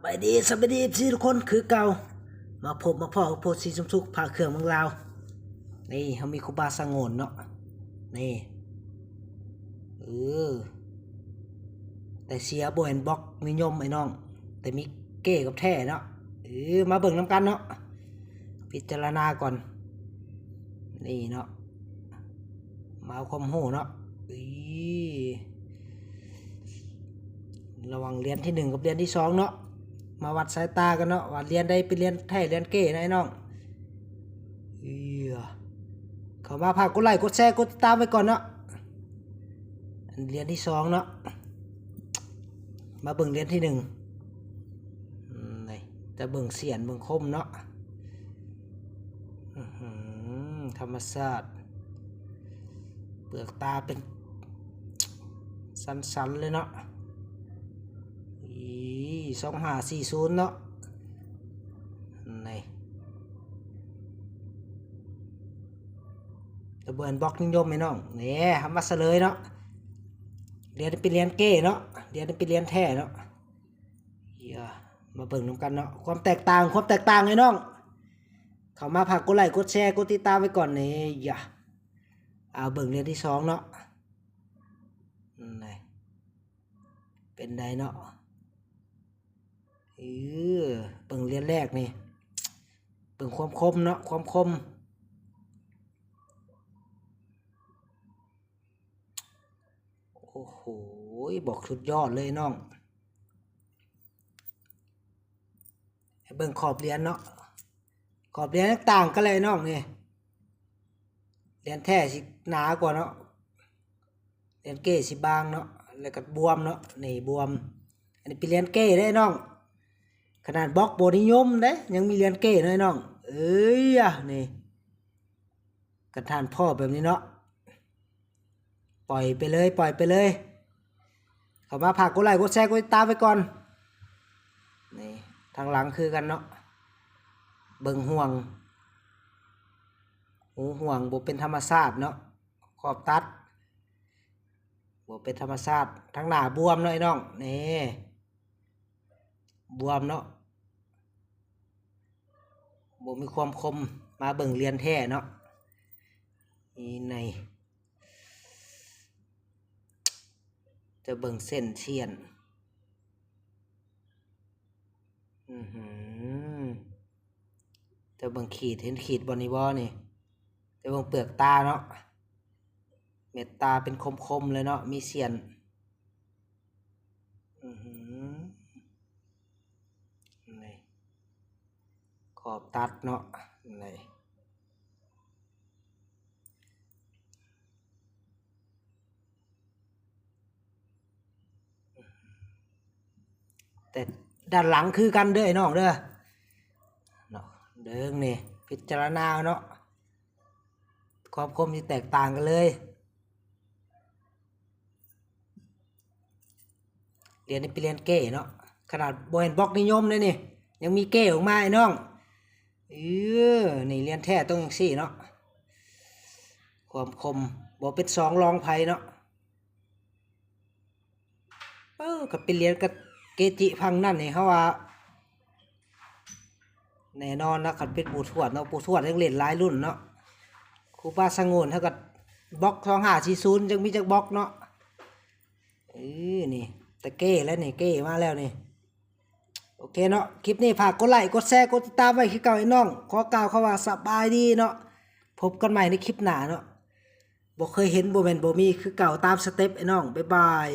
ไปดีสวัสดีพี่ทุกคนคือเก่ามาพบมาพ่อโพสีสมสุขพาเครื่องเมืองลาวนี่เขามีครูบาสงวนเนาะนี่เออแต่เสียบ่เห็นบล็อกนิยมไอ้น้องแต่มีเก้กับแท้เนาะมาเบิ่งน้ำกันเนาะพิจารณาก่อนนี่เนาะมาเอาความรู้เนาะระวังเรียนที่1กับเรียนที่2เนาะมาวัดสายตากันเนาะวัดเรียนได้ไปเรียนแท้เรียนเก้นะไอ้น้องเข้ามาพากกดไลค์กดแชร์กดติดตามไว้ก่อนเนาะเรียนที่2เนาะมาเบิ่งเรียนที่1นี่จะเบิ่งเสียนเบิ่งคมเนาะธรรมศาสตร์เปลือกตาเป็นสันๆเลยเนาะ2540เนาะนี่จะเบิ่งบล็อกนิยมไหมน้องนี่ทำมาเฉลยเนาะเรียนเป็นเรียนเก้เนาะเรียนเป็นเรียนแท้เนาะมาเบิ่งนำกันเนาะความแตกต่างไอ้น้องเข้ามาฝากกดไลค์กดแชร์กดติดตามไว้ก่อนนี่เอาเบิ่งเรียนที่2เนาะนี่เป็นไดเนาะเบิ่งเรียนแรกนี่เบิ่งความคมเนาะความคมโอ้โหบอกสุดยอดเลยน้องเบิ่งขอบเรียนเนาะขอบเรียนต่างกันเลยน้องนี่เรียนแท้สิหนากว่าเนาะเรียนเก้สิบางเนาะแล้วก็บวมเนาะนี่บวมอันนี้เป็นเรียนเก้ได้น้องขนาดบล็อกโบนิยมเด้ยังมีเรียนเก้เลยน้องนี่กระทานพ่อแบบนี้เนาะปล่อยไปเลยเข้ามาฝากกดไลค์กดแชร์กดติดตามไปก่อนนี่ทางหลังคือกันเนาะเบิ่งห่วงหูห่วงบ่เป็นธรรมชาติเนาะขอบตัดบ่เป็นธรรมชาติทางหน้าบวมเนาะไอ้น้องนี่บวมเนาะบ่มีความคมมาเบิ่งเรียนแท้เนาะนี่ในจะเบิ่งเส้นเชียนจะเบิ่งขีดเห็นขีดบนนี้บ่นี่จะเบิ่งเปลือกตาเนาะเม็ดตาเป็นคมๆเลยเนาะมีเสียนนี่ขอบตัดเนาะนี่แต่ด้านหลังคือกันเด้อไอ้น้องเด้อเนาะเด้งนี่พิจารณาเนาะความคมที่แตกต่างกันเลยเรียนนี่เป็นเรียนเก้เนาะขนาดบ่เห็นบล็อกนิยมเลยนี่ยังมีเก้ออกมาไอ้น้องนี่เรียนแท้ต้องอย่างซี่เนาะความคมบ่เป็น2รองไผเนาะก็เป็นเรียนกับเกจิพังนั่นนี่เขาว่าแน่นอนนะคันเป็นปู่ทวดเนาะปู่ทวดยังเล่นหลายรุ่นเนาะครูบาสงวนเท่ากับบล็อก2540จังมีจักบล็อกเนาะนี่แต่เก้แล้วนี่เก้มาแล้วนี่โอเคเนาะคลิปนี้ฝากกดไลค์กดแชร์กดติดตามไว้คือเก่าไอ้น้องขอกล่าวคำว่าสบายดีเนาะพบกันใหม่ในคลิปหน้าเนาะบ่เคยเห็นบ่แม่นบ่มีคือเก่าตามสเต็ปไอ้น้องบ๊ายบาย